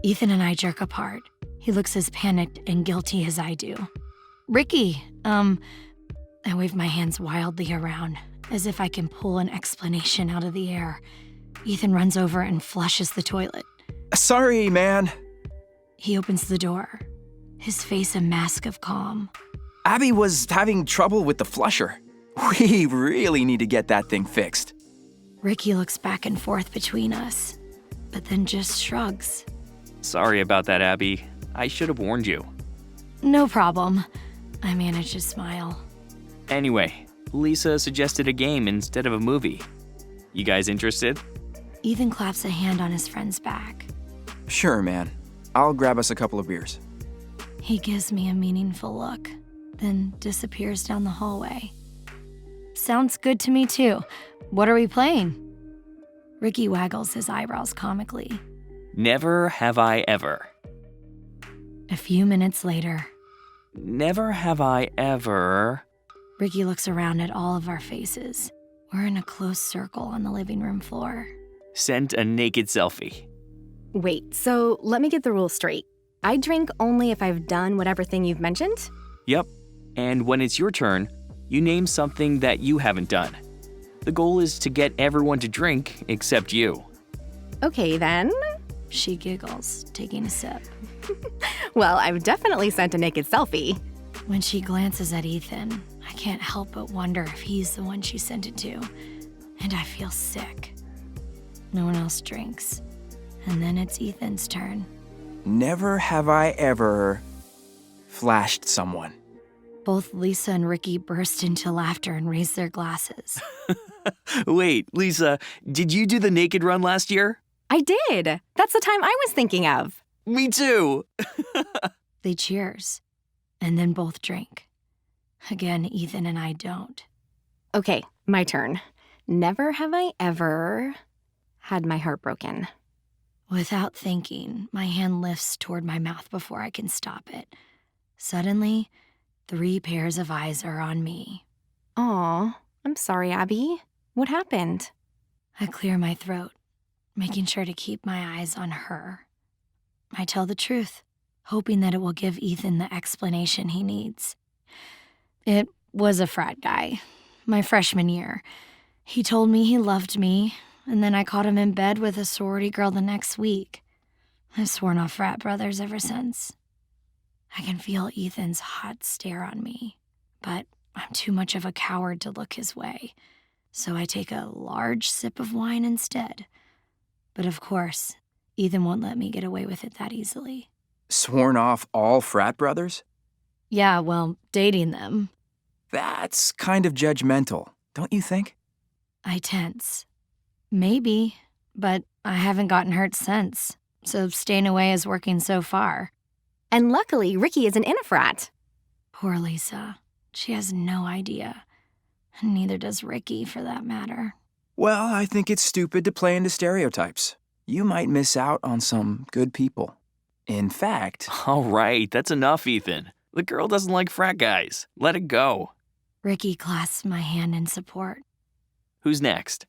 Ethan and I jerk apart. He looks as panicked and guilty as I do. Ricky, I wave my hands wildly around, as if I can pull an explanation out of the air. Ethan runs over and flushes the toilet. Sorry, man. He opens the door, his face a mask of calm. Abby was having trouble with the flusher. We really need to get that thing fixed. Ricky looks back and forth between us, but then just shrugs. Sorry about that, Abby. I should have warned you. No problem. I manage to smile. Anyway, Lisa suggested a game instead of a movie. You guys interested? Ethan claps a hand on his friend's back. Sure, man. I'll grab us a couple of beers. He gives me a meaningful look, then disappears down the hallway. Sounds good to me too. What are we playing? Ricky waggles his eyebrows comically. Never have I ever. A few minutes later, Never have I ever. Ricky looks around at all of our faces. We're in a close circle on the living room floor. Sent a naked selfie. Wait, so let me get the rules straight. I drink only if I've done whatever thing you've mentioned? Yep. And when it's your turn, you name something that you haven't done. The goal is to get everyone to drink except you. Okay, then. She giggles, taking a sip. Well, I've definitely sent a naked selfie. When she glances at Ethan, I can't help but wonder if he's the one she sent it to. And I feel sick. No one else drinks. And then it's Ethan's turn. Never have I ever flashed someone. Both Lisa and Ricky burst into laughter and raise their glasses. Wait, Lisa, did you do the naked run last year? I did. That's the time I was thinking of. Me too. They cheers, and then both drink. Again, Ethan and I don't. Okay, my turn. Never have I ever had my heart broken. Without thinking, my hand lifts toward my mouth before I can stop it. Suddenly, 3 pairs of eyes are on me. Aw, I'm sorry, Abby. What happened? I clear my throat, making sure to keep my eyes on her. I tell the truth, hoping that it will give Ethan the explanation he needs. It was a frat guy, my freshman year. He told me he loved me, and then I caught him in bed with a sorority girl the next week. I've sworn off frat brothers ever since. I can feel Ethan's hot stare on me, but I'm too much of a coward to look his way, so I take a large sip of wine instead. But of course, Ethan won't let me get away with it that easily. Sworn off all frat brothers? Yeah, well, dating them. That's kind of judgmental, don't you think? I tense. Maybe, but I haven't gotten hurt since, so staying away is working so far. And luckily, Ricky isn't in a frat. Poor Lisa. She has no idea. And neither does Ricky, for that matter. Well, I think it's stupid to play into stereotypes. You might miss out on some good people. In fact... All right, that's enough, Ethan. The girl doesn't like frat guys. Let it go. Ricky clasps my hand in support. Who's next?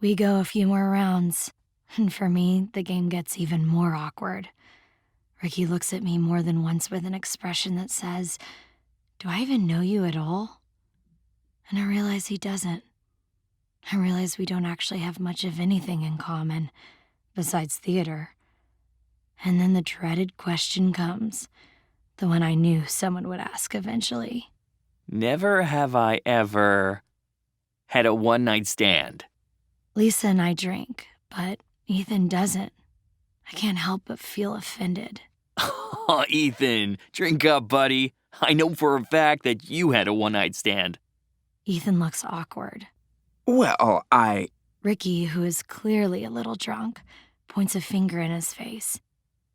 We go a few more rounds, and for me, the game gets even more awkward. Ricky looks at me more than once with an expression that says, "Do I even know you at all?" And I realize he doesn't. I realize we don't actually have much of anything in common, besides theater. And then the dreaded question comes, the one I knew someone would ask eventually. Never have I ever had a one-night stand. Lisa and I drink, but Ethan doesn't. I can't help but feel offended. Oh, Ethan, drink up, buddy. I know for a fact that you had a one-night stand. Ethan looks awkward. Well, Ricky, who is clearly a little drunk, points a finger in his face.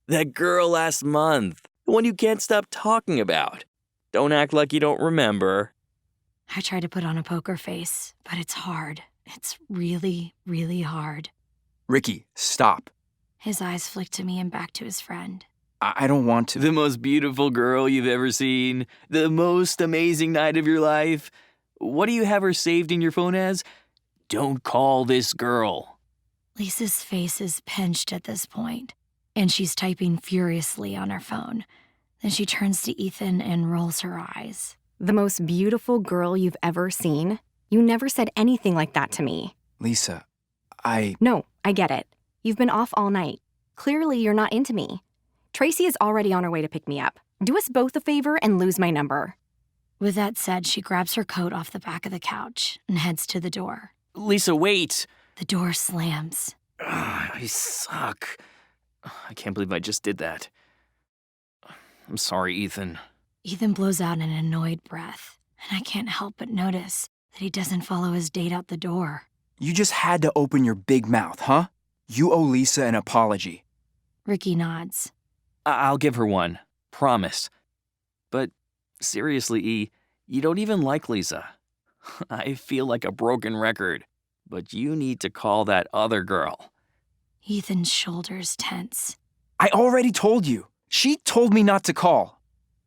That girl last month, the one you can't stop talking about. Don't act like you don't remember. I try to put on a poker face, but it's hard. It's really, really hard. Ricky, stop. His eyes flick to me and back to his friend. I don't want to... The most beautiful girl you've ever seen. The most amazing night of your life. What do you have her saved in your phone as? Don't call this girl. Lisa's face is pinched at this point, and she's typing furiously on her phone. Then she turns to Ethan and rolls her eyes. The most beautiful girl you've ever seen? You never said anything like that to me. Lisa, No, I get it. You've been off all night. Clearly, you're not into me. Tracy is already on her way to pick me up. Do us both a favor and lose my number. With that said, she grabs her coat off the back of the couch and heads to the door. Lisa, wait! The door slams. I suck. I can't believe I just did that. I'm sorry, Ethan. Ethan blows out an annoyed breath, and I can't help but notice that he doesn't follow his date out the door. you just had to open your big mouth, huh? You owe Lisa an apology. Ricky nods. I'll give her one. Promise. But seriously, E, you don't even like Lisa. I feel like a broken record, but you need to call that other girl. Ethan's shoulders tense. I already told you. She told me not to call.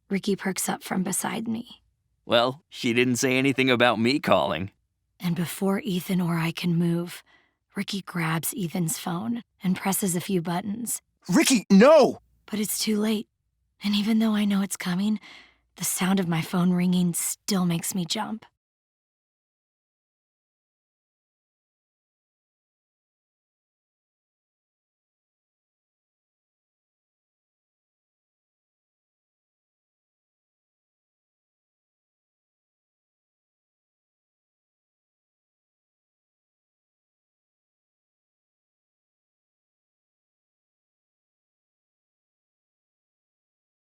Ricky perks up from beside me. Well, she didn't say anything about me calling. And before Ethan or I can move, Ricky grabs Ethan's phone and presses a few buttons. Ricky, no! But it's too late. And even though I know it's coming, the sound of my phone ringing still makes me jump.